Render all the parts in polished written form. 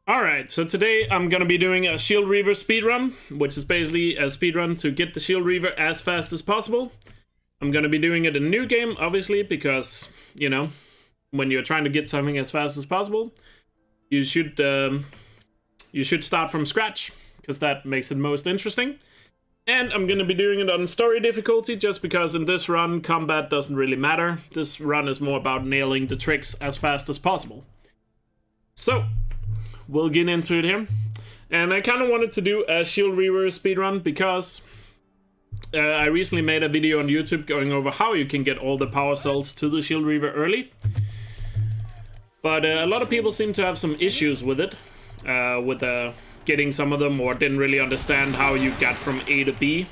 Alright, so today I'm gonna be doing a Shield Reaver speedrun, which is basically a speedrun to get the Shield Reaver as fast as possible. I'm gonna be doing it in a new game, obviously, because, you know, when you're trying to get something as fast as possible, you should start from scratch, because that makes it most interesting. And I'm gonna be doing it on story difficulty, just because in this run, combat doesn't really matter. This run is more about nailing the tricks as fast as possible. So, we'll get into it here. And I kind of wanted to do a Shield Reaver speedrun because I recently made a video on YouTube going over how you can get all the power cells to the Shield Reaver early. But a lot of people seem to have some issues with it, getting some of them, or didn't really understand how you got from A to B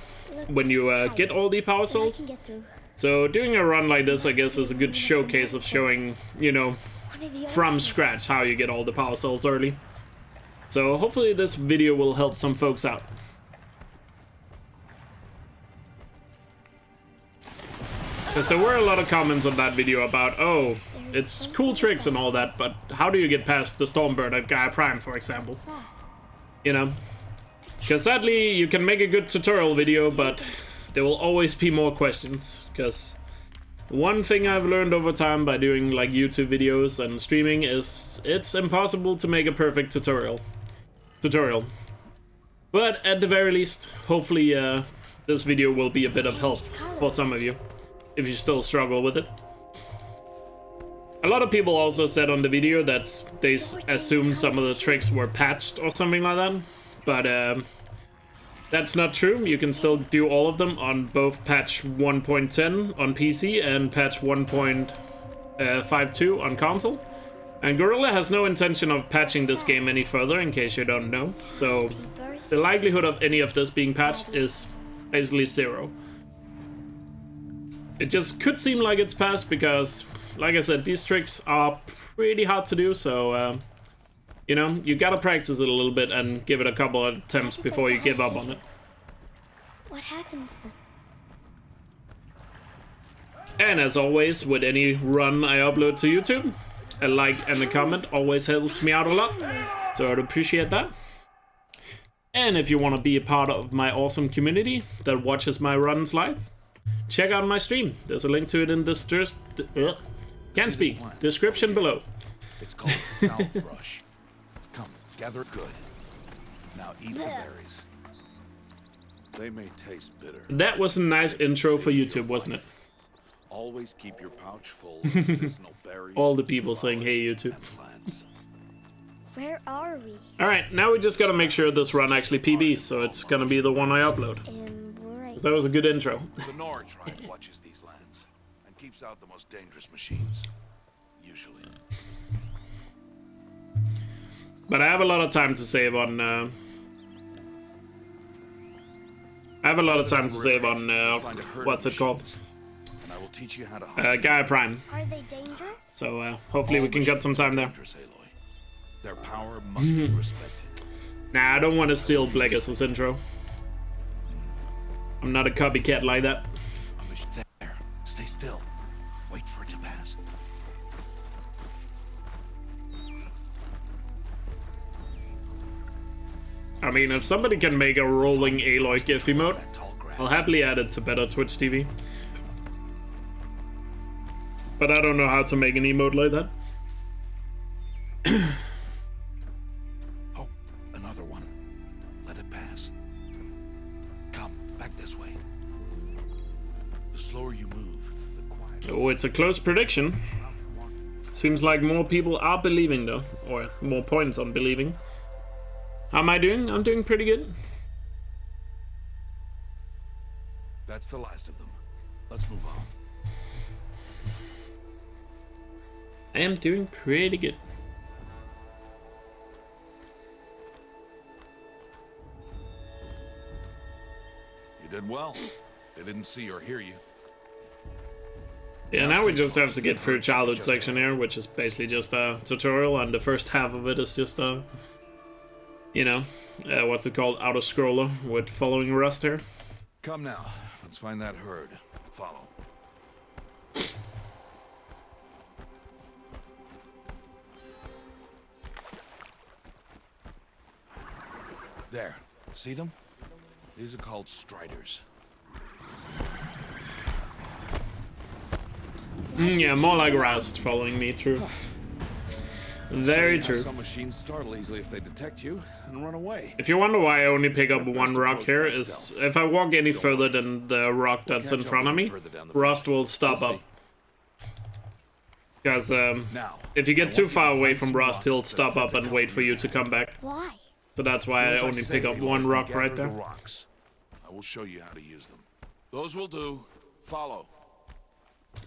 when you get all the power cells. So doing a run like this, I guess, is a good showcase of showing, you know, from scratch how you get all the power cells early. So hopefully this video will help some folks out. Because there were a lot of comments on that video about, oh, it's cool tricks and all that, but how do you get past the Stormbird at Gaia Prime, for example? You know? Because sadly, you can make a good tutorial video, but there will always be more questions. Because one thing I've learned over time by doing like YouTube videos and streaming is it's impossible to make a perfect tutorial. But at the very least, hopefully this video will be a bit of help for some of you if you still struggle with it. A lot of people also said on the video that they assumed some of the tricks were patched or something like that, but that's not true. You can still do all of them on both patch 1.10 on PC and patch 1.52 on console. And Gorilla has no intention of patching this game any further, in case you don't know. So the likelihood of any of this being patched is basically zero. It just could seem like it's patched because, like I said, these tricks are pretty hard to do, so you know, you gotta practice it a little bit and give it a couple of attempts before you give up on it. What happened to them? And as always, with any run I upload to YouTube, a like and a comment always helps me out a lot, so I'd appreciate that. And if you want to be a part of my awesome community that watches my runs live, check out my stream. There's a link to it in the description below. It's called South Brush. Come, gather it good. Now eat the berries. They may taste bitter. That was a nice intro for YouTube, wasn't it? Always keep your pouch full of medicinal berries. All the people saying, hey, YouTube. Where are we? Alright, now we just gotta make sure this run actually PBs, so it's gonna be the one I upload. That was a good intro. The Nora tribe watches these lands and keeps out the most dangerous machines, usually. But I have a lot of time to save on what's it called? And I will teach you how to Gaia Prime. Are they dangerous? So hopefully we can get some time there. Their power must be respected. Nah, I don't want to steal Blegas's intro. I'm not a copycat like that. There. Stay still. Wait for it to pass. I mean, if somebody can make a rolling Aloy GIF emote, I'll happily add it to better Twitch TV. But I don't know how to make an emote like that. Oh, another one. Let it pass. Come, back this way. The slower you move, the quieter. Oh, it's a close prediction. Seems like more people are believing though, or more points on believing. How am I doing? I'm doing pretty good. That's the last of them. Let's move on. I am doing pretty good. You did well. They didn't see or hear you. Yeah, now we just have to get through childhood section here, which is basically just a tutorial, and the first half of it is just a, you know, what's it called, auto-scroller with following Rust here. Come now, let's find that herd. Follow. There. See them? These are called striders. Yeah, more like Rust following me, true. Very true. Some machines startle easily if they detect you and run away. If you wonder why I only pick up one rock here, is if I walk any further than the rock that's in front of me, Rust will stop up. Because if you get too far away from Rust, he'll stop up and wait for you to come back. Why? So that's why I only pick up one rock right there. I will show you how to use them. Those will do. Follow.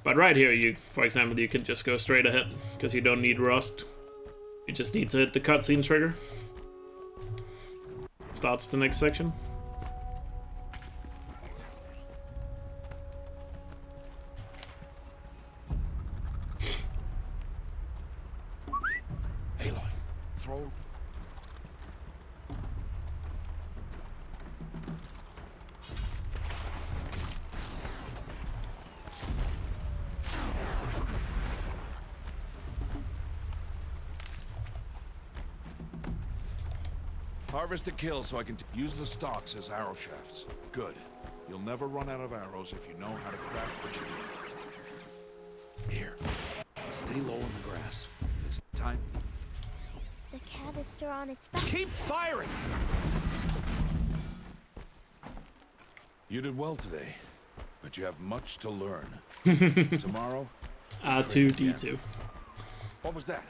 But right here, you, for example, you can just go straight ahead, because you don't need Rust. You just need to hit the cutscene trigger. Starts the next section. Aloy, throw. Harvest a kill so I can use the stalks as arrow shafts. Good. You'll never run out of arrows if you know how to craft what you need. Here. Stay low in the grass. It's time. The cat is still on its back. Keep firing! You did well today, but you have much to learn. Tomorrow, R2-D2. what was that?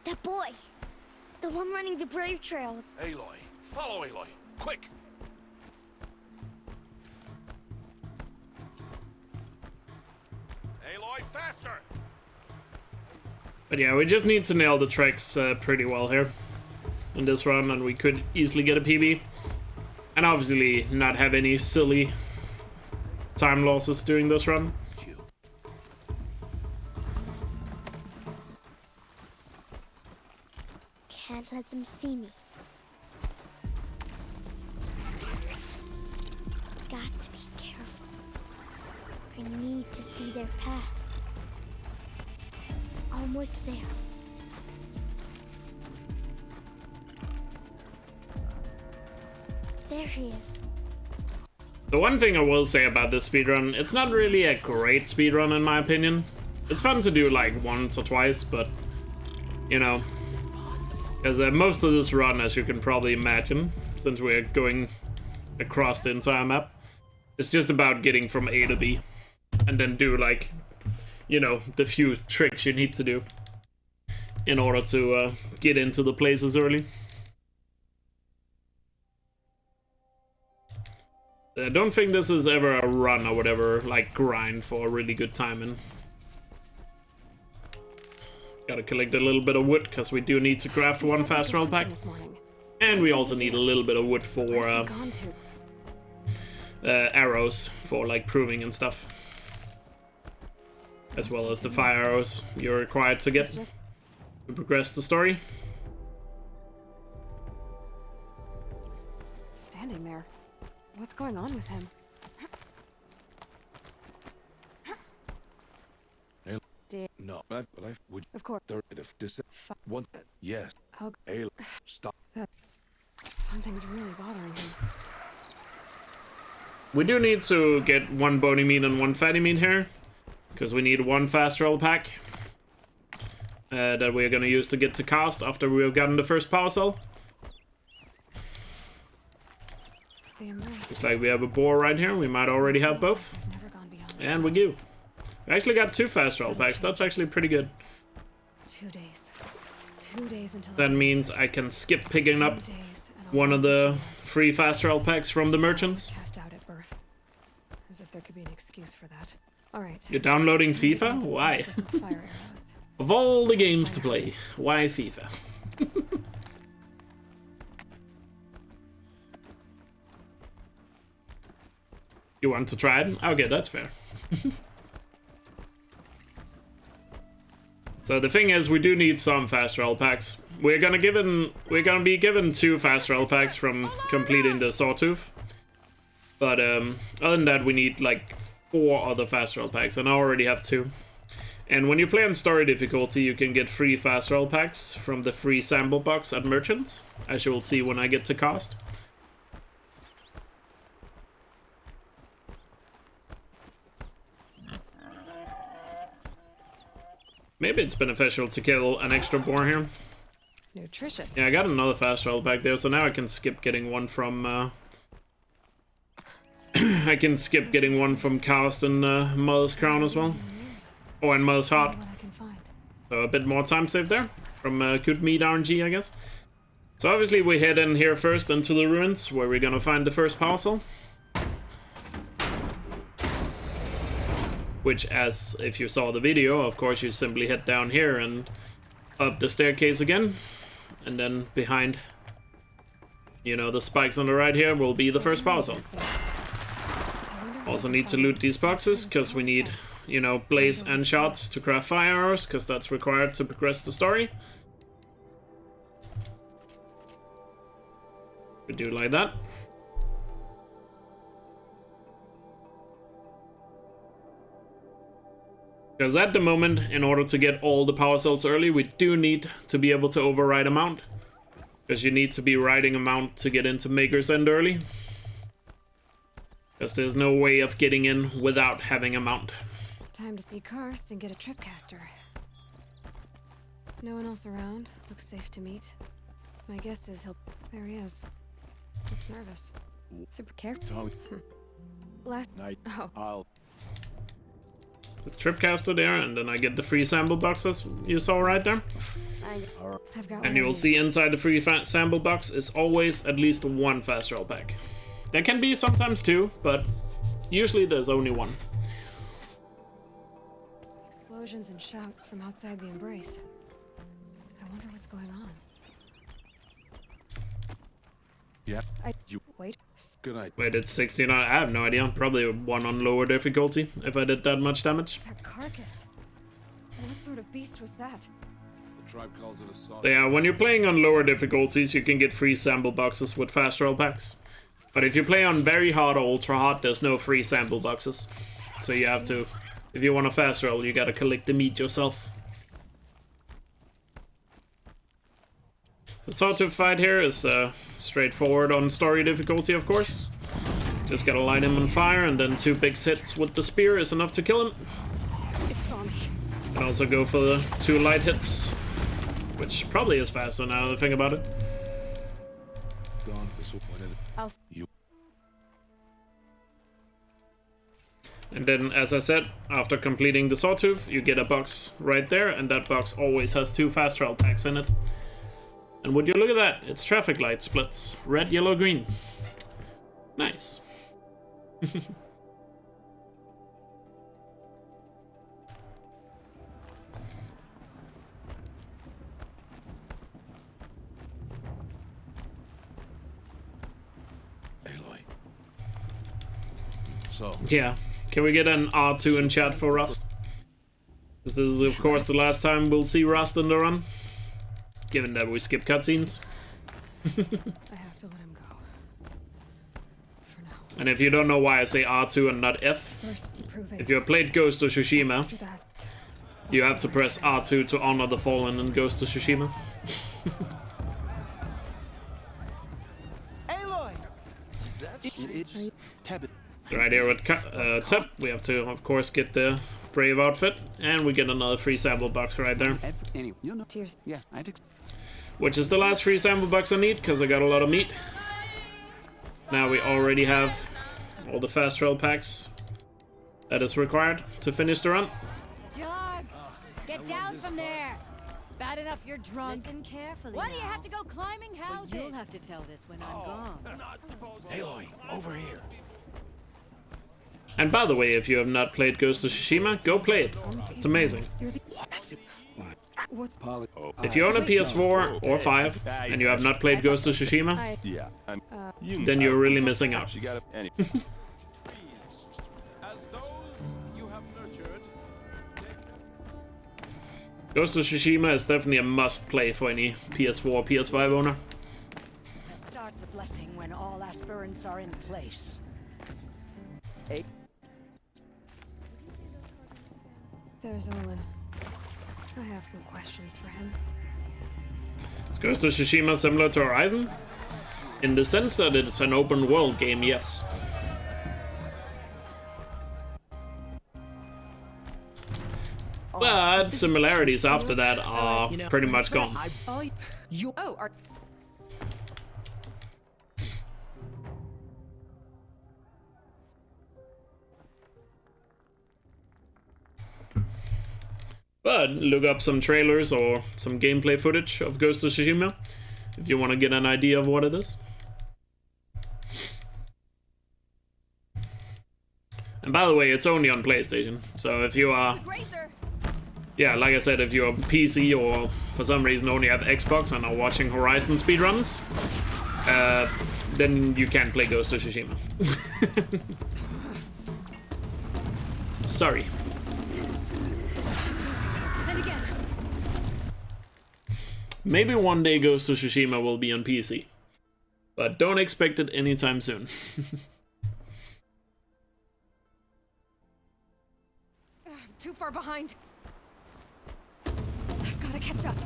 That boy. The one running the brave trails. Aloy. Follow Aloy. Quick! Aloy, faster! But yeah, we just need to nail the tracks pretty well here in this run, and we could easily get a PB. And obviously not have any silly time losses during this run. Can't let them see me. Got to be careful. I need to see their paths. Almost there. There he is. The one thing I will say about this speedrun, it's not really a great speedrun in my opinion. It's fun to do like once or twice, but you know, because most of this run, as you can probably imagine, since we're going across the entire map, it's just about getting from A to B, and then do like, you know, the few tricks you need to do in order to get into the places early. I don't think this is ever a run or whatever, like grind for a really good timing. Gotta collect a little bit of wood, because we do need to craft one fast travel pack. And we also need a little bit of wood for arrows, for like proving and stuff. As well as the fire arrows you're required to get to progress the story. Standing there. What's going on with him? No, but I would. Of course. If this one, yes. I'll Stop. Something's really bothering him. We do need to get one bony meat and one fatty meat here, because we need one fast travel pack that we're gonna use to get to cast after we've gotten the first power cell. Looks like we have a boar right here. We might already have both. And we do. We actually got 2 fast travel packs. That's actually pretty good. 2 days. 2 days until that means I can skip picking up one of the free fast travel packs from the merchants. Cast out at birth. As if there could be an excuse for that. All right. You're downloading FIFA? Why? Of all the games to play, why FIFA? You want to try it? Okay, that's fair. So the thing is, we do need some fast travel packs. We're gonna be given 2 fast travel packs from completing the Sawtooth. But other than that, we need like 4 other fast travel packs, and I already have 2. And when you play on story difficulty, you can get free fast travel packs from the free sample box at merchants, as you will see when I get to cast. Maybe it's beneficial to kill an extra boar here. Nutritious. Yeah, I got another fast travel pack there, so now I can skip getting one from I can skip getting one from Cast and Mother's Crown as well. Oh, and Mother's Heart. What I can find. So a bit more time saved there from good meat RNG, I guess. So obviously we head in here first into the ruins, where we're gonna find the first parcel. Which, as if you saw the video, of course you simply head down here and up the staircase again. And then behind, you know, the spikes on the right here will be the first parcel. Also need to loot these boxes, because we need, you know, blaze and shots to craft fire arrows, because that's required to progress the story. We do like that. Because at the moment, in order to get all the power cells early, we do need to be able to override a mount. Because you need to be riding a mount to get into Maker's End early. Because there's no way of getting in without having a mount. Time to see Karst and get a tripcaster. No one else around. Looks safe to meet. My guess is he'll... There he is. Looks nervous. Super careful. Last Night. Oh. I'll... With Tripcaster there, and then I get the free sample boxes you saw right there. I've got And you will see inside the free sample box is always at least one fast travel pack. There can be sometimes two, but usually there's only one. explosions and shouts from outside the embrace. I wonder what's going on. Yeah. You wait. Good night. Wait, it's 69. I have no idea. Probably one on lower difficulty if I did that much damage. That carcass. What sort of beast was that? The tribe calls it a sausage. Yeah, when you're playing on lower difficulties, you can get free sample boxes with fast roll packs. But if you play on very hard or ultra hard, there's no free sample boxes. So you have to, if you want a fast roll, you gotta collect the meat yourself. The sawtooth fight here is straightforward on story difficulty, of course. Just gotta light him on fire, and then 2 big hits with the spear is enough to kill him. And also go for the 2 light hits, which probably is faster now that I think about it. Gone. This will point it. You. And then, as I said, after completing the sawtooth, you get a box right there, and that box always has 2 fast travel packs in it. And would you look at that? It's traffic light splits. Red, yellow, green. Nice. Aloy. So. Yeah. Can we get an R2 in chat for Rust? Because this is, of course, the last time we'll see Rust in the run. Given that we skip cutscenes. I have to let him go. For now. And if you don't know why I say R2 and not F, First, prove it. if you have played Ghost of Tsushima, After that, you have to press R2 to honor the fallen in Ghost of Tsushima. Aloy! Right here with Tep, we have to, of course, get the Brave outfit, and we get another free sample box right there. Anyway, you know. tears. Yeah, Which is the last free sample box I need, because I got a lot of meat. Now we already have all the fast travel packs that is required to finish the run. Jog! Get down from there! Bad enough you're drunk. Listen carefully. Why do you now. have to go climbing houses? You'll have to tell this when I'm gone. Aloy, over here. And by the way, if you have not played Ghost of Tsushima, go play it. It's amazing. What's Polly. If you own a PS4 or 5 and you have not played Ghost of Tsushima, Yeah, then you're really missing out. you got it. Anyway. Ghost of Tsushima is definitely a must-play for any PS4 or PS5 owner. Start the blessing when all aspirants are in place. There's Olin. I have some questions for him. Is Ghost of Tsushima similar to Horizon? In the sense that it's an open world game, yes. But similarities after that are pretty much gone. Oh, are... But look up some trailers or some gameplay footage of Ghost of Tsushima if you want to get an idea of what it is. And by the way, it's only on PlayStation, so if you are... Yeah, like I said, if you're PC or for some reason only have Xbox and are watching Horizon speedruns, then you can't play Ghost of Tsushima. Sorry. And again. Maybe one day Ghost of Tsushima will be on PC, but don't expect it anytime soon. Too far behind. I've got to catch up.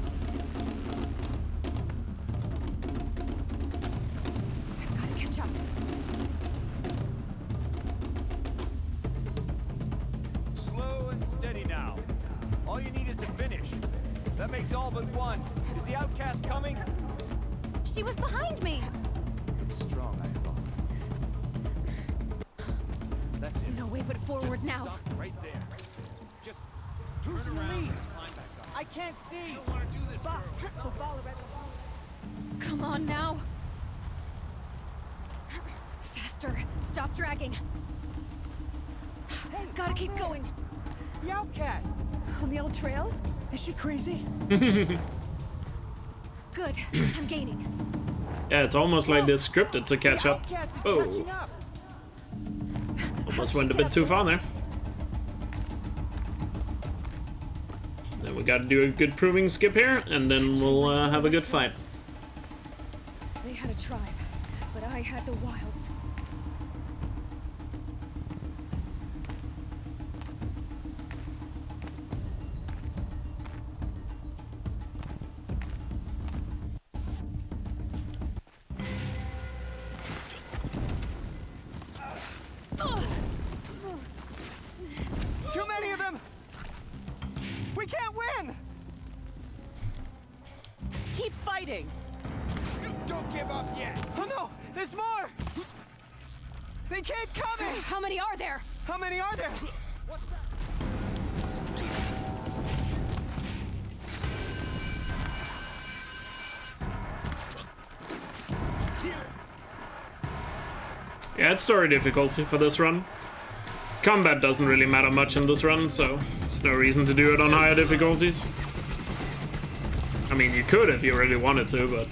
I've got to catch up. Slow and steady now. All you need is to finish. That makes all but one. Is the outcast coming? She was behind me. Strong, I thought. That's it. No way but forward now. Stop right there. Just turn around. I can't see. I don't want to do this. Come on now. Faster. Stop dragging. Hey, Gotta keep going. the outcast! On the old trail? Is she crazy? Good. I'm gaining. Yeah, it's almost like they're scripted to catch The up. outcast is Oh, catching up. almost went a bit too far there. Then we gotta do a good proving skip here, and then we'll have a good fight. They had a tribe, but I had the wilds. Too many of them! We can't win! Keep fighting! Don't give up yet. Oh no! There's more! They keep coming! How many are there? How many are there? Yeah, it's story difficulty for this run. Combat doesn't really matter much in this run, so there's no reason to do it on higher difficulties. I mean, you could if you really wanted to, but,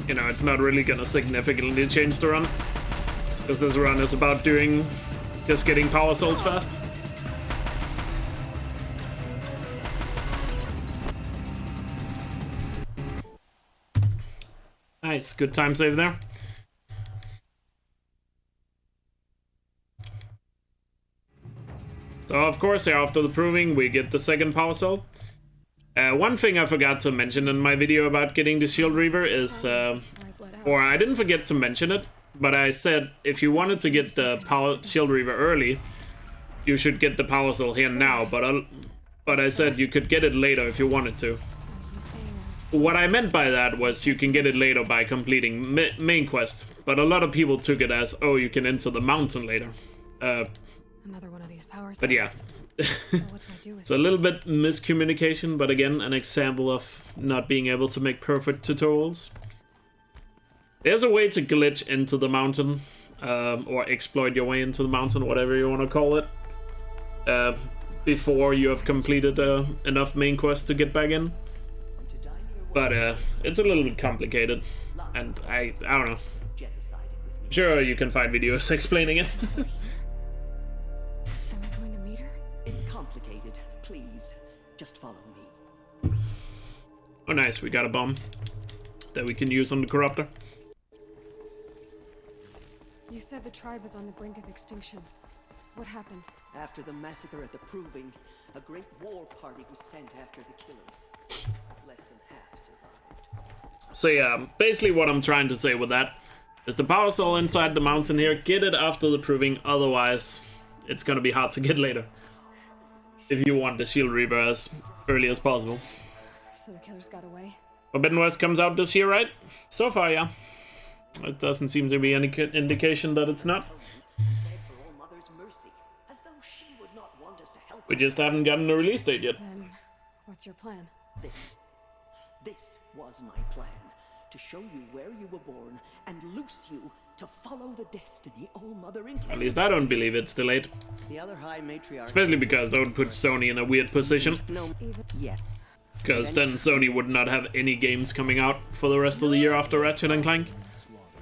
you know, it's not really gonna significantly change the run. Because this run is about just getting power souls fast. Nice, good time save there. So of course, after the proving, we get the second power cell. One thing I forgot to mention in my video about getting the Shield Reaver is, or I didn't forget to mention it, but I said if you wanted to get the Shield Reaver early, you should get the power cell here now, but I said you could get it later if you wanted to. What I meant by that was you can get it later by completing main quest, but a lot of people took it as, oh, you can enter the mountain later. Another one of these power cells. But yeah. So what do I do with It's a little bit miscommunication, but again, an example of not being able to make perfect tutorials. There's a way to glitch into the mountain, or exploit your way into the mountain, whatever you want to call it, before you have completed enough main quests to get back in. But it's a little bit complicated, and I don't know. Sure, you can find videos explaining it. Am I going to meet her? It's complicated. Please, just follow me. Oh nice, we got a bomb that we can use on the Corruptor. You said the tribe is on the brink of extinction. What happened? After the massacre at the Proving, A great war party was sent after the killers. Less than half survived. So yeah, basically what I'm trying to say with that is the power cell inside the mountain here, get it after the proving, otherwise it's gonna be hard to get later. If you want the Shield Reaver as early as possible. So the killers got away? Forbidden West comes out this year, right? So far, yeah. It doesn't seem to be any indication that it's not. We just haven't gotten a release date yet. Then, what's your plan? This was my plan. To show you where you were born and loose you to follow the destiny All Mother intended. At least I don't believe it's delayed. The other High Matriarch. Especially because that would put Sony in a weird position. No, yet. Because then Sony would not have any games coming out for the rest of the year after Ratchet and Clank.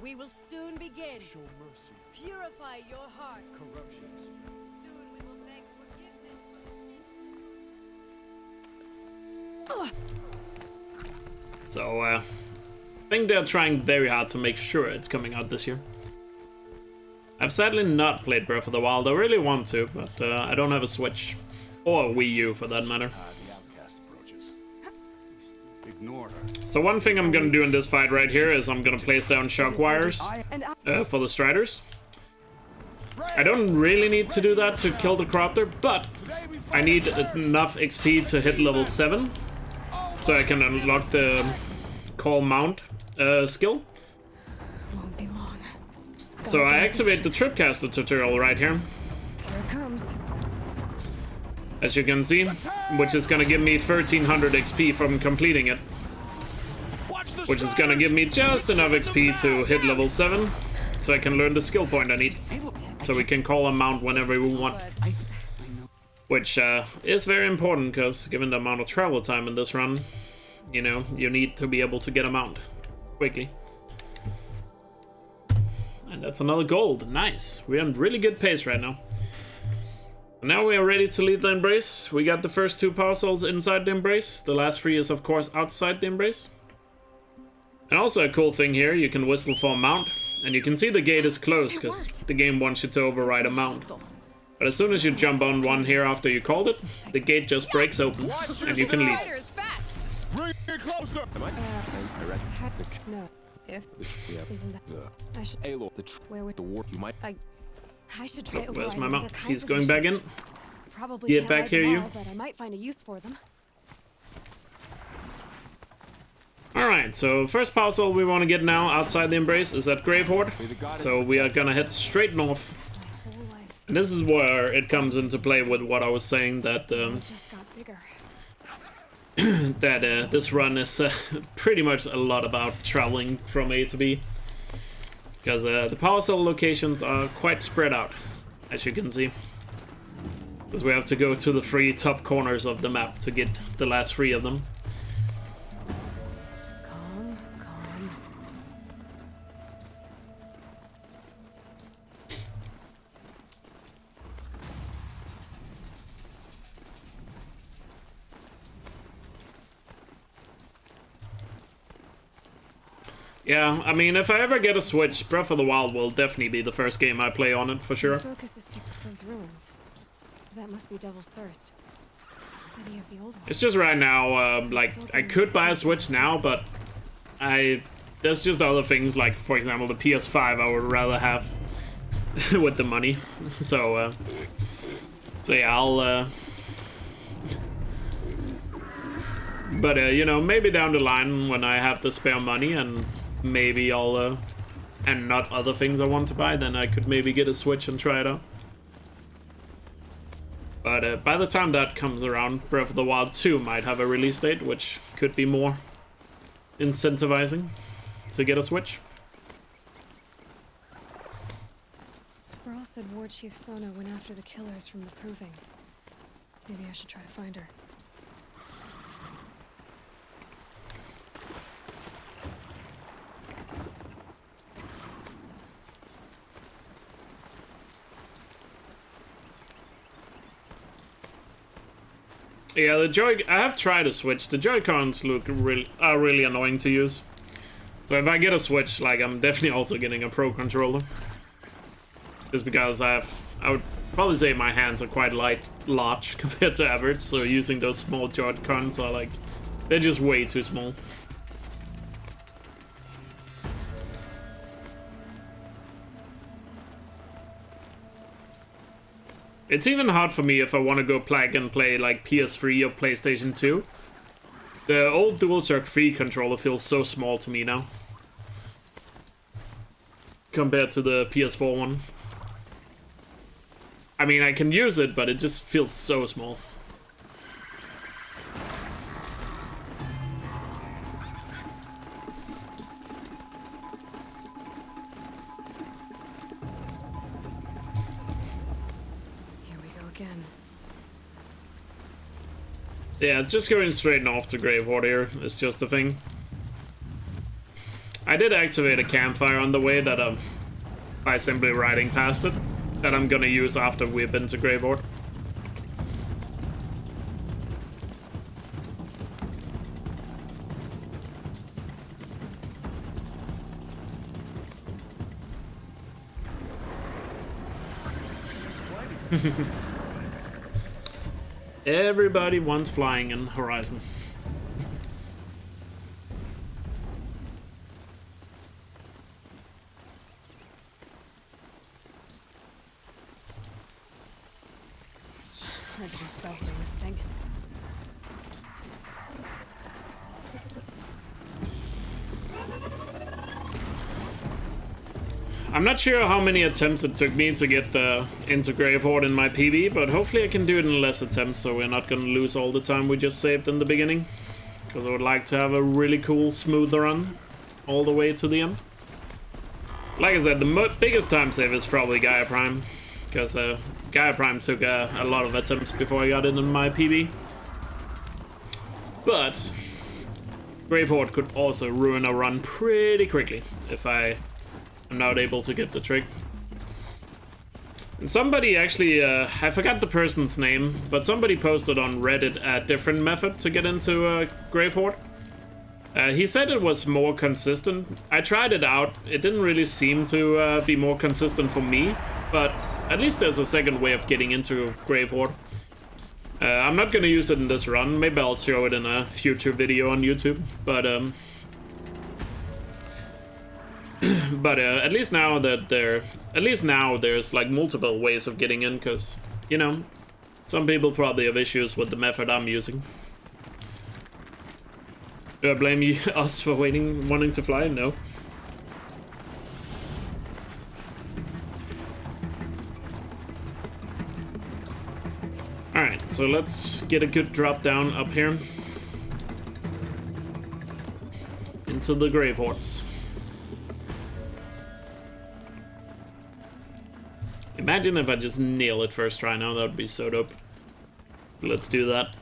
We will soon begin. Purify your hearts. Soon we will beg forgiveness. So, I think they're trying very hard to make sure it's coming out this year. I've sadly not played Breath of the Wild. I really want to, but I don't have a Switch. Or a Wii U, for that matter. The outcast approaches. Ignore her. So one thing I'm gonna do in this fight right here is I'm gonna place down shock wires for the Striders. I don't really need to do that to kill the Cropter, but I need enough XP to hit level 7. So I can unlock the Call Mount skill. Won't be long. So I activate the Tripcaster tutorial right here, Here it comes. as you can see, which is gonna give me 1300 XP from completing it. Which is gonna give me just enough XP to hit level 7, so I can learn the skill point I need. So we can call a mount whenever we want. Which is very important, because given the amount of travel time in this run, you know, you need to be able to get a mount quickly. And that's another gold. Nice. We're on really good pace right now. Now we are ready to leave the Embrace. We got the first 2 power cells inside the Embrace. The last 3 is of course outside the Embrace. And also a cool thing here, you can whistle for a mount. And you can see the gate is closed because the game wants you to override a mount. But as soon as you jump on one here after you called it, the gate just breaks open and you can leave. Bring it closer. No. If isn't that I should where would the war you might I should try over. Where's my mount? He's going back in. Probably Get can't back ride here, them you. all, but I might find a use for them. Alright, so first power cell we want to get now outside the Embrace is at Grave Horde. So we are gonna head straight north. And this is where it comes into play with what I was saying, that Just got bigger. that this run is pretty much a lot about traveling from A to B. Because the power cell locations are quite spread out, as you can see. Because we have to go to the 3 top corners of the map to get the last 3 of them. Calm. Yeah, I mean, if I ever get a Switch, Breath of the Wild will definitely be the first game I play on it, for sure. Focus is picked those ruins. That must be Devil's Thirst. The city of the old one. It's just right now, like, I could buy a Switch now, but there's just other things, like, for example, the PS5 I would rather have with the money. So yeah, I'll, but, you know, maybe down the line when I have the spare money and maybe I'll, and not other things I want to buy, then I could maybe get a Switch and try it out. But by the time that comes around, Breath of the Wild 2 might have a release date, which could be more incentivizing to get a Switch. Burl said Ward Chief Sona went after the killers from the Proving. Maybe I should try to find her. Yeah, I have tried a Switch. The Joy-Cons are really annoying to use. So if I get a Switch, like, I'm definitely also getting a Pro Controller. Just because I would Probably say my hands are quite large compared to average, so using those small Joy-Cons are like, they're just way too small. It's even hard for me if I want to go plug and play like PS3 or PlayStation 2. The old DualShock 3 controller feels so small to me now, compared to the PS4 one. I mean, I can use it, but it just feels so small. Yeah, just going straight north to Gravewater here is just the thing. I did activate a campfire on the way that by simply riding past it, that I'm gonna use after we've been to Gravewater. Everybody wants flying in Horizon. Let's be stealthy in this thing. I'm not sure how many attempts it took me to get into Gravehoard in my PB, but hopefully I can do it in less attempts so we're not gonna lose all the time we just saved in the beginning. Because I would like to have a really cool, smooth run all the way to the end. Like I said, the biggest time save is probably Gaia Prime, because Gaia Prime took a lot of attempts before I got it in my PB. But Gravehoard could also ruin a run pretty quickly if I'm not able to get the trick. And somebody actually, I forgot the person's name, but somebody posted on Reddit a different method to get into Gravehoard. He said it was more consistent. I tried it out. It didn't really seem to be more consistent for me, but at least there's a second way of getting into Gravehoard. I'm not gonna use it in this run. Maybe I'll show it in a future video on YouTube, but at least now that there's like multiple ways of getting in, because, you know, some people probably have issues with the method I'm using. Do I blame you, us for wanting to fly? No. Alright, so let's get a good drop down up here into the Gravehoards. Imagine if I just nail it first try now, that would be so dope. Let's do that.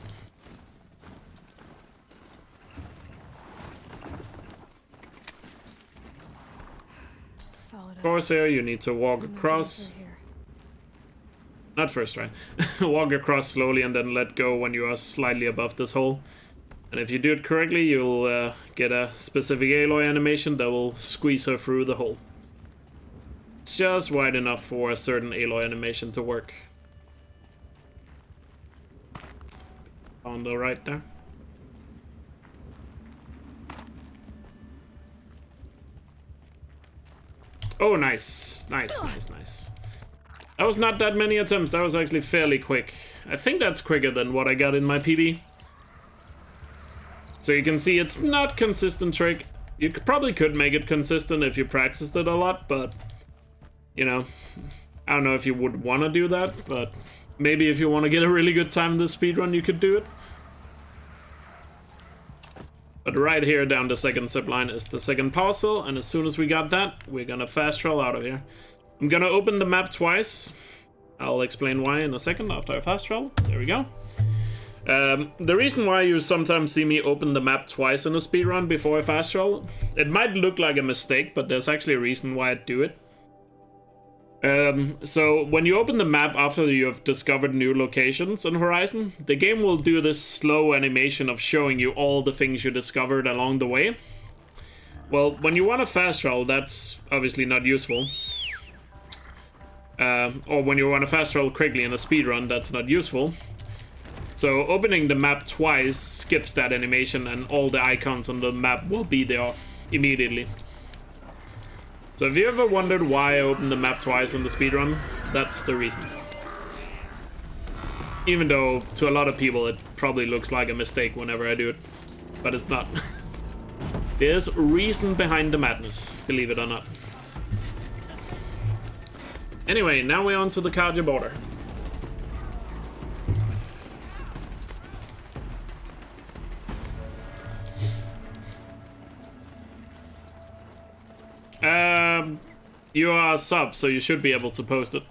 Corsair, you need to walk across. Not first try. Walk across slowly and then let go when you are slightly above this hole. And if you do it correctly, you'll get a specific Aloy animation that will squeeze her through the hole. It's just wide enough for a certain Aloy animation to work. On the right there. Oh, nice. Nice, nice, nice. That was not that many attempts. That was actually fairly quick. I think that's quicker than what I got in my PB. So you can see it's not consistent trick. You probably could make it consistent if you practiced it a lot, but, you know, I don't know if you would want to do that, but maybe if you want to get a really good time in the speedrun, you could do it. But right here down the second zip line is the second power cell, and as soon as we got that, we're gonna fast travel out of here. I'm gonna open the map twice. I'll explain why in a second after I fast travel. There we go. The reason why you sometimes see me open the map twice in a speedrun before I fast travel, it might look like a mistake, but there's actually a reason why I do it. So when you open the map after you have discovered new locations in Horizon, the game will do this slow animation of showing you all the things you discovered along the way. Well, when you want to fast travel, that's obviously not useful. or when you want to fast travel quickly in a speedrun, that's not useful. So opening the map twice skips that animation, and all the icons on the map will be there immediately. So if you ever wondered why I opened the map twice on the speedrun, that's the reason. Even though to a lot of people it probably looks like a mistake whenever I do it, but it's not. There's reason behind the madness, believe it or not. Anyway, now we're on to the Carja border. You are a sub, so you should be able to post it.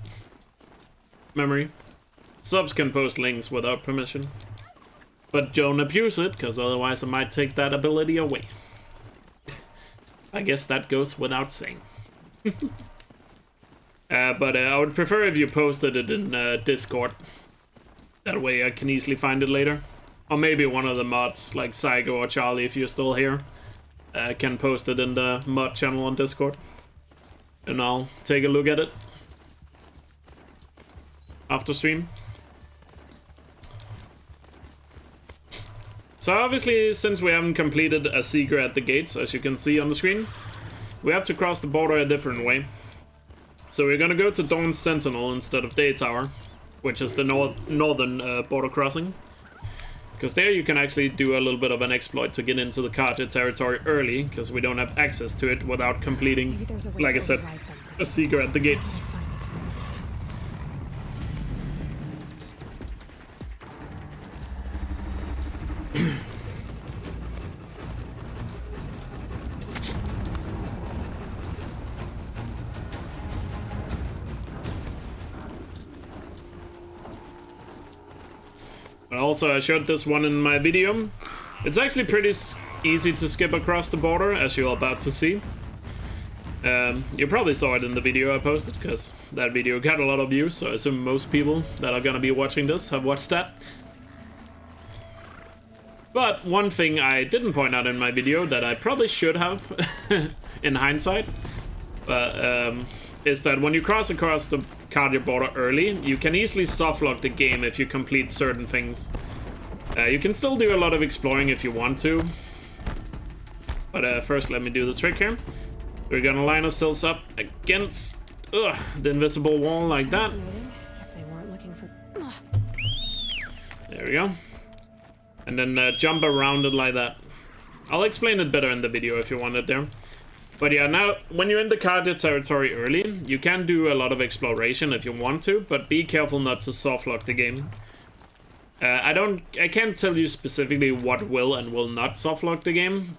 Memory. Subs can post links without permission. But don't abuse it, because otherwise I might take that ability away. I guess that goes without saying. But I would prefer if you posted it in Discord. That way I can easily find it later. Or maybe one of the mods, like Psycho or Charlie, if you're still here, can post it in the mod channel on Discord. And I'll take a look at it after stream. So obviously, since we haven't completed a secret at the gates, as you can see on the screen, we have to cross the border a different way. So we're gonna go to Dawn Sentinel instead of Day Tower, which is the northern border crossing. Because there you can actually do a little bit of an exploit to get into the Carja territory early, because we don't have access to it without completing, like I said, a secret at the gates. Also, I showed this one in my video. It's actually pretty easy to skip across the border, as you're about to see. You probably saw it in the video I posted, because that video got a lot of views, so I assume most people that are gonna be watching this have watched that. But one thing I didn't point out in my video that I probably should have, in hindsight, is that when you cross across the Carja border early, you can easily softlock the game if you complete certain things. You can still do a lot of exploring if you want to. But first let me do the trick here. We're gonna line ourselves up against the invisible wall like that. There we go. And then jump around it like that. I'll explain it better in the video if you want it there. But yeah, now, when you're in the Carja territory early, you can do a lot of exploration if you want to, but be careful not to softlock the game. I can't tell you specifically what will and will not softlock the game,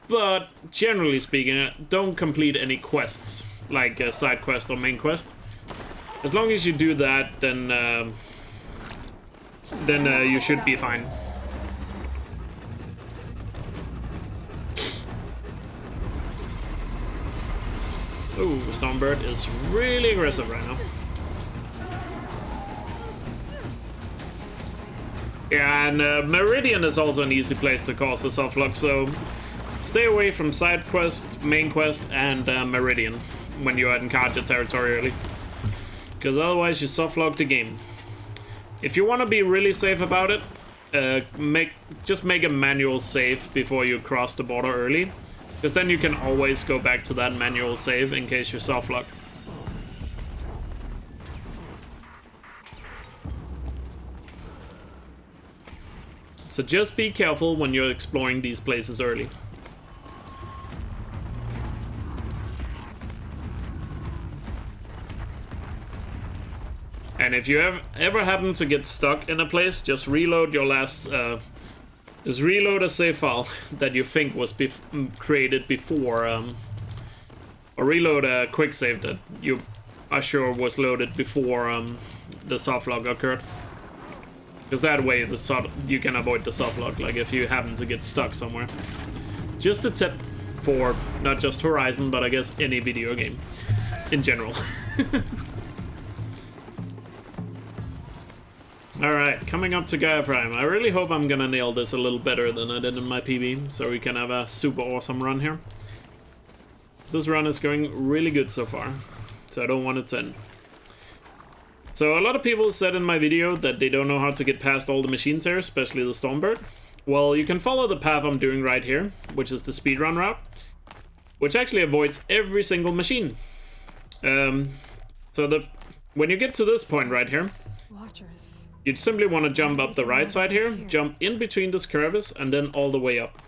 but generally speaking, don't complete any quests, like a side quest or main quest. As long as you do that, then you should be fine. Ooh, Stormbird is really aggressive right now. Yeah, and Meridian is also an easy place to cause the softlock, so stay away from side quest, main quest, and Meridian when you're in Carja territory early. Because otherwise you softlock the game. If you want to be really safe about it, just make a manual save before you cross the border early. Because then you can always go back to that manual save in case you softlock. So just be careful when you're exploring these places early. And if you ever happen to get stuck in a place, just reload your last... just reload a save file that you think was created before, or reload a quick save that you are sure was loaded before the softlock occurred. Because that way you can avoid the softlock, like if you happen to get stuck somewhere. Just a tip for not just Horizon, but I guess any video game in general. Alright, coming up to Gaia Prime. I really hope I'm gonna nail this a little better than I did in my PB, so we can have a super awesome run here. This run is going really good so far, so I don't want it to end. So a lot of people said in my video that they don't know how to get past all the machines here, especially the Stormbird. Well, you can follow the path I'm doing right here, which is the speedrun route, which actually avoids every single machine. When you get to this point right here, you'd simply want to jump up the right side here, jump in between this crevice, and then all the way up.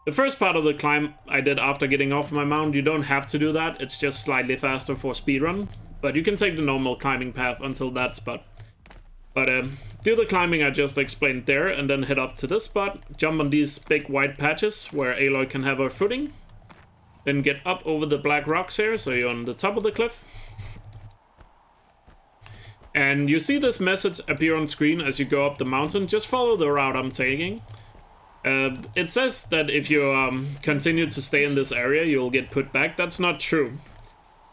The first part of the climb I did after getting off my mount, you don't have to do that, it's just slightly faster for speedrun. But you can take the normal climbing path until that spot. But do the climbing I just explained there, and then head up to this spot, jump on these big white patches where Aloy can have her footing. Then get up over the black rocks here, so you're on the top of the cliff. And you see this message appear on screen as you go up the mountain. Just follow the route I'm taking. It says that if you continue to stay in this area, you'll get put back. That's not true.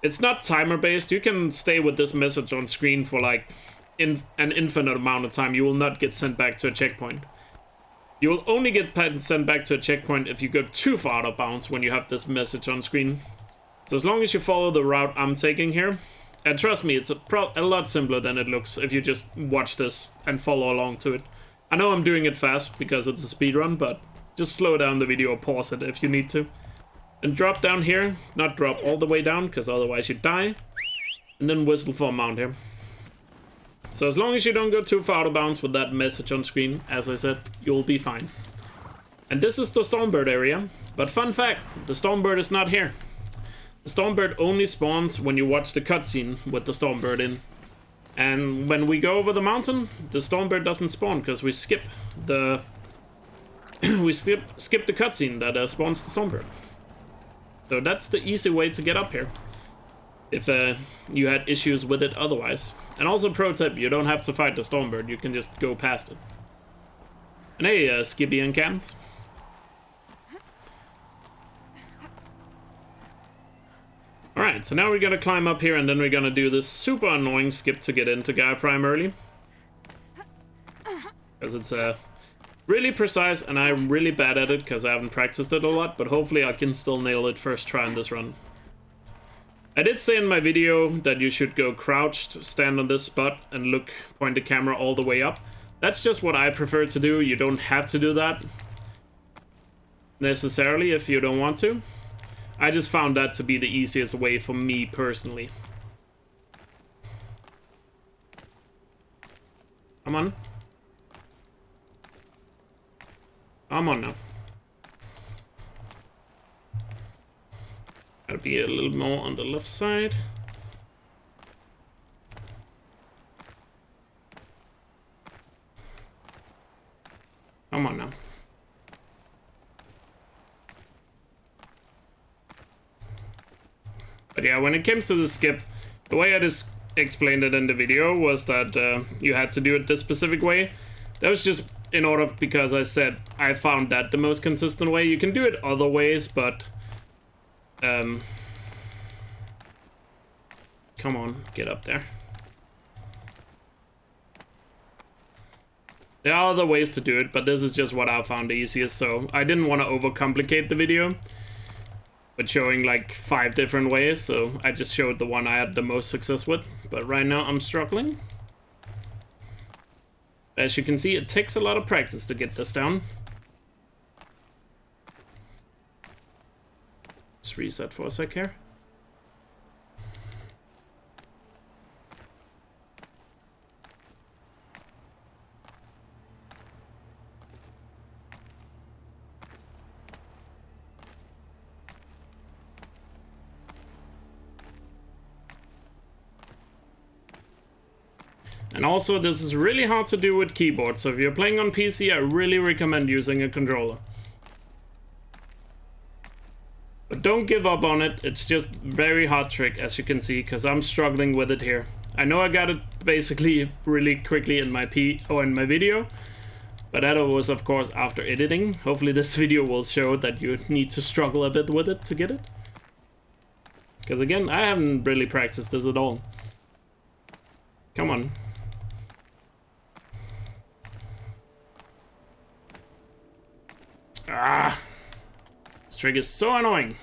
It's not timer based. You can stay with this message on screen for like an infinite amount of time. You will not get sent back to a checkpoint. You will only get sent back to a checkpoint if you go too far out of bounds when you have this message on screen. So as long as you follow the route I'm taking here, and trust me, it's a lot simpler than it looks if you just watch this and follow along to it. I know I'm doing it fast because it's a speedrun, but just slow down the video or pause it if you need to. And drop down here, not drop all the way down, because otherwise you die. And then whistle for a mount here. So as long as you don't go too far out of bounds with that message on screen, as I said, you'll be fine. And this is the Stormbird area. But fun fact, the Stormbird is not here. The Stormbird only spawns when you watch the cutscene with the Stormbird in. And when we go over the mountain, the Stormbird doesn't spawn, because we skip the... skip the cutscene that spawns the Stormbird. So that's the easy way to get up here, if you had issues with it otherwise. And also pro tip, you don't have to fight the Stormbird, you can just go past it. And hey, Skippy and Cans. Alright, so now we're gonna climb up here and then we're gonna do this super annoying skip to get into Gaia Prime early. Because it's really precise, and I'm really bad at it because I haven't practiced it a lot, but hopefully I can still nail it first try on this run. I did say in my video that you should go crouched, stand on this spot, and point the camera all the way up. That's just what I prefer to do. You don't have to do that necessarily if you don't want to. I just found that to be the easiest way for me personally. Come on. Come on now. Gotta be a little more on the left side. Come on now. But yeah, when it comes to the skip, the way I just explained it in the video was that you had to do it this specific way. That was just in order because I said I found that the most consistent way. You can do it other ways, but come on, get up there. There are other ways to do it, but this is just what I found the easiest, so I didn't want to overcomplicate the video with showing like 5 different ways, so I just showed the one I had the most success with. But right now I'm struggling. As you can see, it takes a lot of practice to get this down. Let's reset for a sec here. And also, this is really hard to do with keyboard, so if you're playing on PC, I really recommend using a controller. But don't give up on it, it's just very hard trick, as you can see, because I'm struggling with it here. I know I got it basically really quickly in my video, but that was of course after editing. Hopefully this video will show that you need to struggle a bit with it to get it. Because again, I haven't really practiced this at all. Come on. Ah! This trick is so annoying.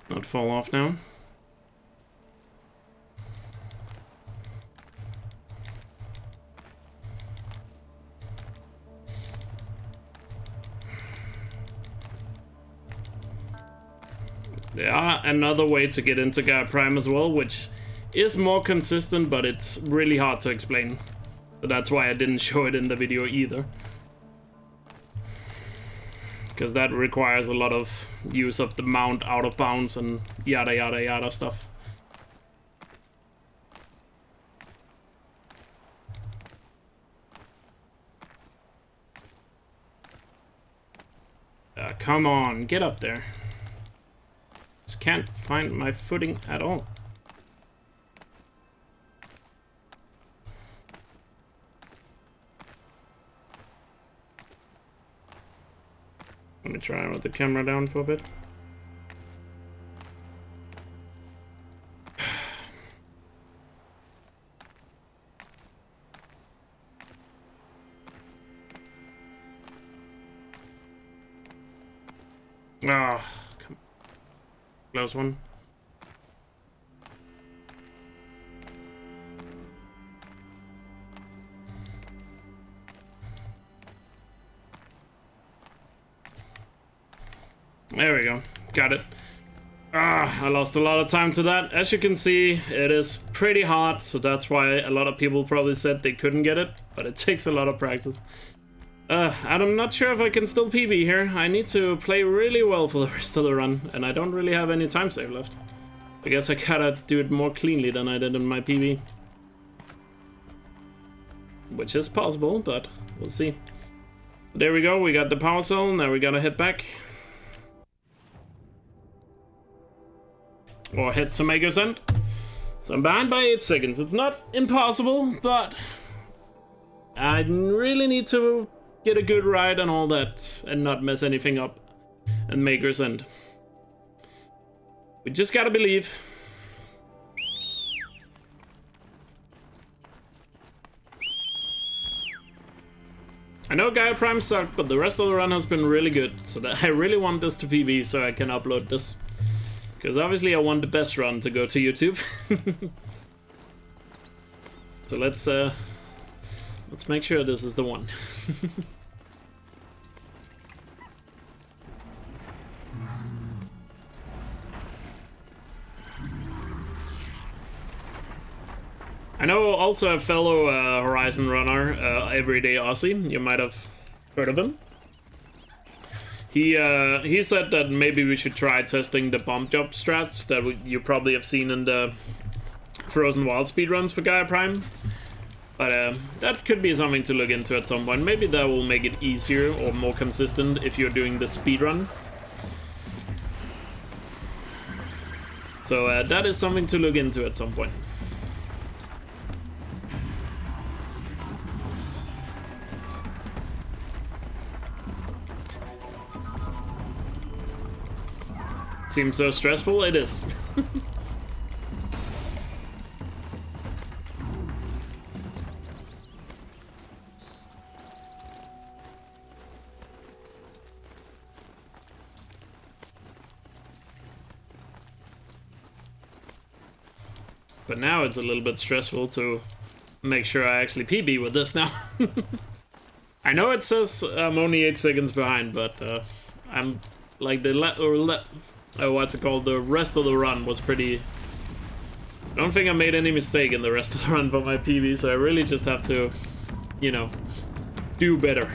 not fall off now. Yeah, another way to get into Gaia Prime as well, which is more consistent, but it's really hard to explain. So that's why I didn't show it in the video either. Because that requires a lot of use of the mount out of bounds and yada yada yada stuff. Come on, get up there. Just can't find my footing at all. Let me try with the camera down for a bit. Ah, come on. Close one. There we go. Got it. Ah, I lost a lot of time to that. As you can see, it is pretty hard, so that's why a lot of people probably said they couldn't get it, but it takes a lot of practice. And I'm not sure if I can still PB here. I need to play really well for the rest of the run, and I don't really have any time save left. I guess I gotta do it more cleanly than I did in my PB. Which is possible, but we'll see. There we go, we got the power cell, now we gotta head back. Or head to Maker's End. So I'm behind by 8 seconds. It's not impossible, but I really need to get a good ride and all that and not mess anything up and Maker's End. We just gotta believe. I know Gaia Prime sucked, but the rest of the run has been really good, so that I really want this to PB so I can upload this. Because obviously I want the best run to go to YouTube. So let's make sure this is the one. I know also a fellow Horizon runner, Everyday Aussie, you might have heard of him. He said that maybe we should try testing the bomb job strats that you probably have seen in the Frozen Wild speedruns for Gaia Prime. But that could be something to look into at some point. Maybe that will make it easier or more consistent if you're doing the speedrun. So that is something to look into at some point. Seems so stressful, it is. But now it's a little bit stressful to make sure I actually PB with this now. I know it says I'm only 8 seconds behind, but I'm like what's it called? The rest of the run was pretty... I don't think I made any mistake in the rest of the run for my PB, so I really just have to, you know, do better.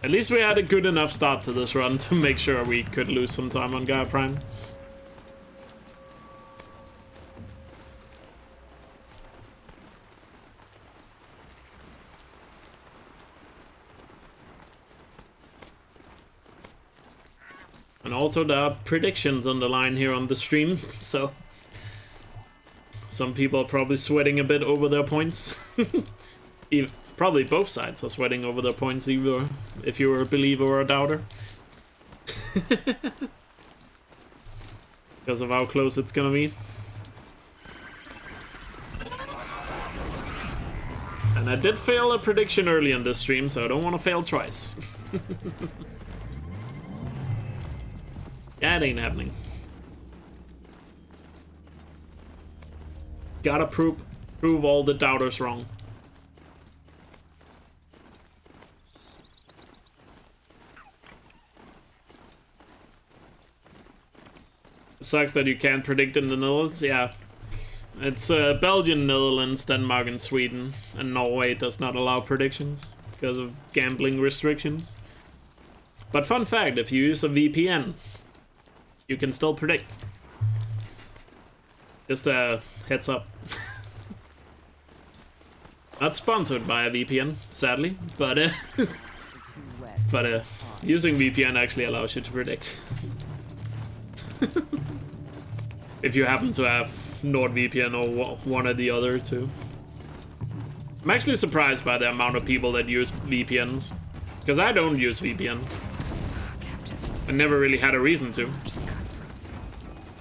At least we had a good enough start to this run to make sure we could lose some time on Gaia Prime. And also there are predictions on the line here on the stream, so some people are probably sweating a bit over their points. Probably both sides are sweating over their points, either if you're a believer or a doubter. Because of how close it's gonna be. And I did fail a prediction early in this stream, so I don't want to fail twice. That ain't happening. Gotta prove all the doubters wrong. It sucks that you can't predict in the Netherlands, yeah. It's Belgium, Netherlands, Denmark, and Sweden, and Norway does not allow predictions because of gambling restrictions. But fun fact, if you use a VPN, you can still predict. Just a heads up. Not sponsored by a VPN, sadly, but using VPN actually allows you to predict. If you happen to have NordVPN or one or the other too. I'm actually surprised by the amount of people that use VPNs, because I don't use VPN. I never really had a reason to.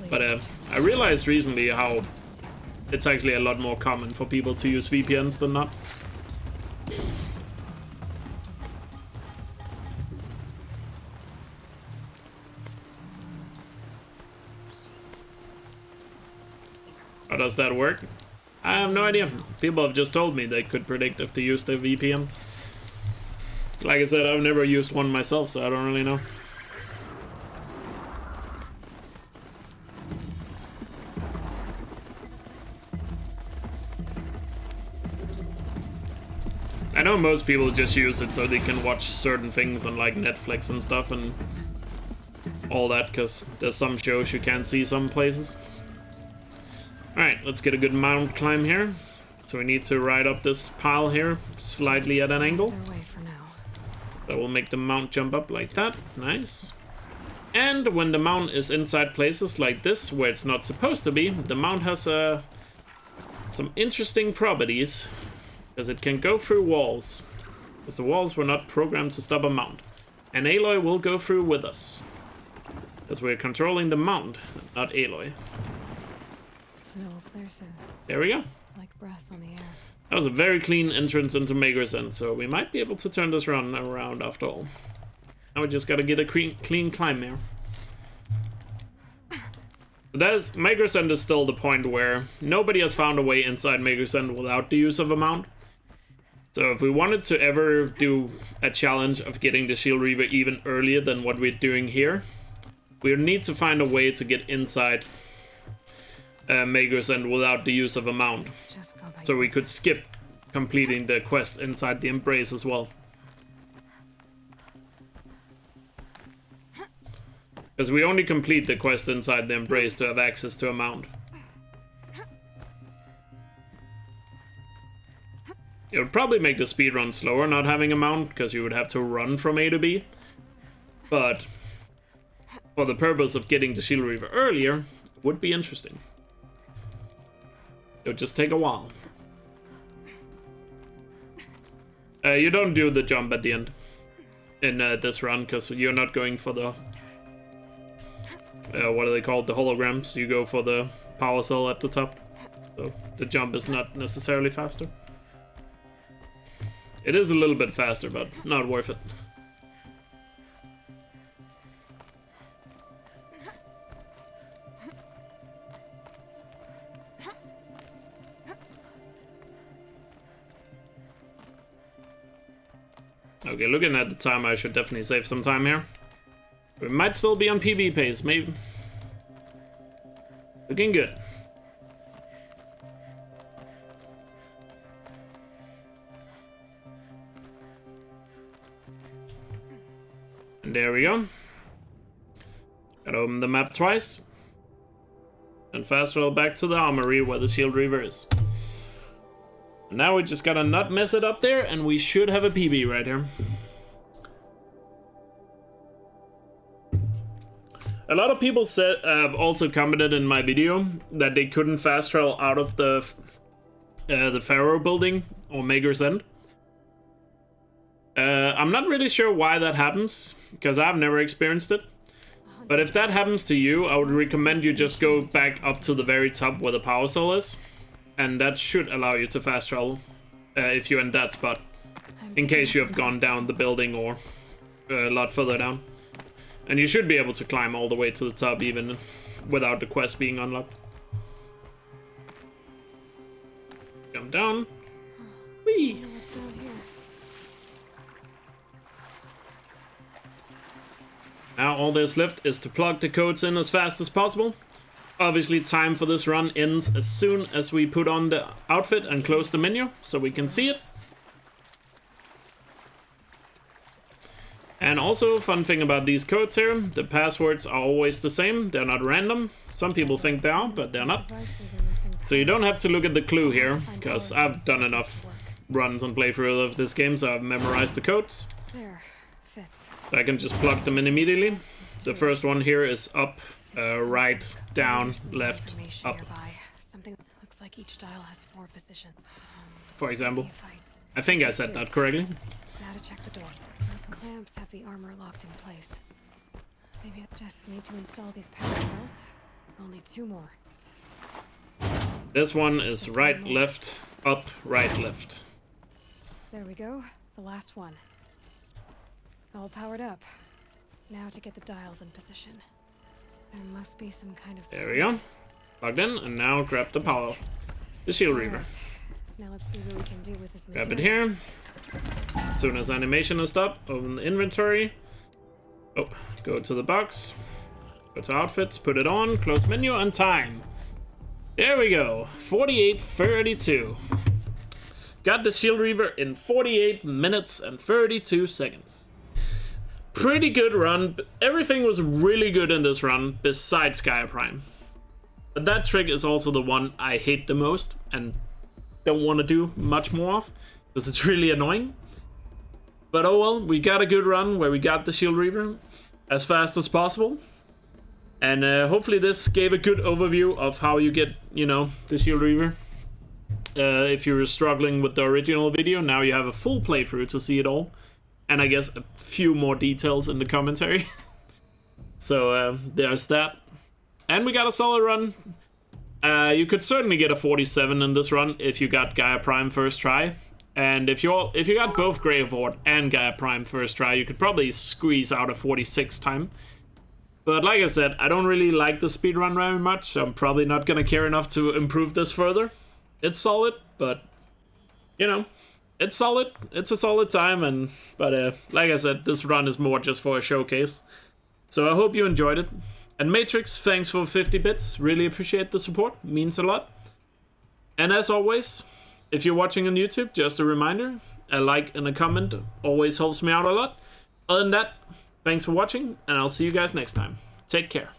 But I realized recently how it's actually a lot more common for people to use VPNs than not. How does that work? I have no idea. People have just told me they could predict if they used a VPN. Like I said, I've never used one myself, so I don't really know. I know most people just use it so they can watch certain things on like Netflix and stuff and all that, because there's some shows you can't see some places. Alright, let's get a good mount climb here. So we need to ride up this pile here, slightly at an angle. That will make the mount jump up like that. Nice. And when the mount is inside places like this, where it's not supposed to be, the mount has some interesting properties. Because it can go through walls. Because the walls were not programmed to stop a mount. And Aloy will go through with us. Because we're controlling the mount, not Aloy. Snow will clear soon. There we go. Like breath on the air. That was a very clean entrance into Maegor's End, so we might be able to turn this run around after all. Now we just gotta get a clean climb here. So Maegor's End is still the point where nobody has found a way inside Maegor's End without the use of a mount. So if we wanted to ever do a challenge of getting the Shield Reaver even earlier than what we're doing here, we would need to find a way to get inside Maegor's End without the use of a mount. So we could skip completing the quest inside the Embrace as well. Because we only complete the quest inside the Embrace to have access to a mount. It would probably make the speedrun slower not having a mount, because you would have to run from A to B. But for the purpose of getting the Shield Reaver earlier, it would be interesting. It would just take a while. You don't do the jump at the end in this run, because you're not going for the... what are they called? The holograms. You go for the power cell at the top. So the jump is not necessarily faster. It is a little bit faster, but not worth it. Okay, looking at the time, I should definitely save some time here. We might still be on PB pace, maybe. Looking good. And there we go. Gotta open the map twice. And fast travel back to the armory where the Shield Reaver is. And now we just gotta not mess it up there, and we should have a PB right here. A lot of people said, also commented in my video that they couldn't fast travel out of the Pharaoh building or Maegor's End. I'm not really sure why that happens, because I've never experienced it. But if that happens to you, I would recommend you just go back up to the very top where the power cell is. And that should allow you to fast travel. if you're in that spot, in case you have gone down the building or a lot further down. And you should be able to climb all the way to the top even without the quest being unlocked. Jump down. Whee! What's down here? Now all there's left is to plug the codes in as fast as possible. Obviously time for this run ends as soon as we put on the outfit and close the menu so we can see it. And also, fun thing about these codes here, the passwords are always the same, they're not random. Some people think they are, but they're not. So you don't have to look at the clue here, because I've done enough runs and playthrough of this game, so I've memorized the codes. There, fits. So I can just plug them in immediately. The first one here is up, right, down, left, up. Something that looks like each dial has 4 positions. For example. I think I said that correctly. Now to check the door. Those clamps have the armor locked in place. Maybe I just need to install these power cells. I'll need 2 more. This one is right, left, up, right, left. There we go. The last one. All powered up. Now to get the dials in position. There must be some kind of... There we go. Plugged in, and now grab the power. The Shield Reaver. Right. Now let's see what we can do with this Grab material. it here. As soon as animation is stopped, open the inventory. Oh, go to the box. Go to outfits, put it on, close menu, and time. There we go. 48:32. Got the Shield Reaver in 48 minutes and 32 seconds. Pretty good run. Everything was really good in this run, besides Gaia Prime. But that trick is also the one I hate the most and don't want to do much more of, because it's really annoying. But oh well, we got a good run where we got the Shield Reaver as fast as possible. And hopefully this gave a good overview of how you get, you know, the Shield Reaver. If you were struggling with the original video, now you have a full playthrough to see it all. And I guess a few more details in the commentary. So there's that. And we got a solid run. You could certainly get a 47 in this run if you got Gaia Prime first try. And if you got both Grave Horde and Gaia Prime first try, you could probably squeeze out a 46 time. But like I said, I don't really like the speedrun very much, so I'm probably not gonna care enough to improve this further. It's solid, but you know, it's solid. It's a solid time, but like I said, this run is more just for a showcase. So I hope you enjoyed it. And Matrix, thanks for 50 bits. Really appreciate the support. Means a lot. And as always, if you're watching on YouTube, just a reminder, a like and a comment always helps me out a lot. Other than that, thanks for watching, and I'll see you guys next time. Take care.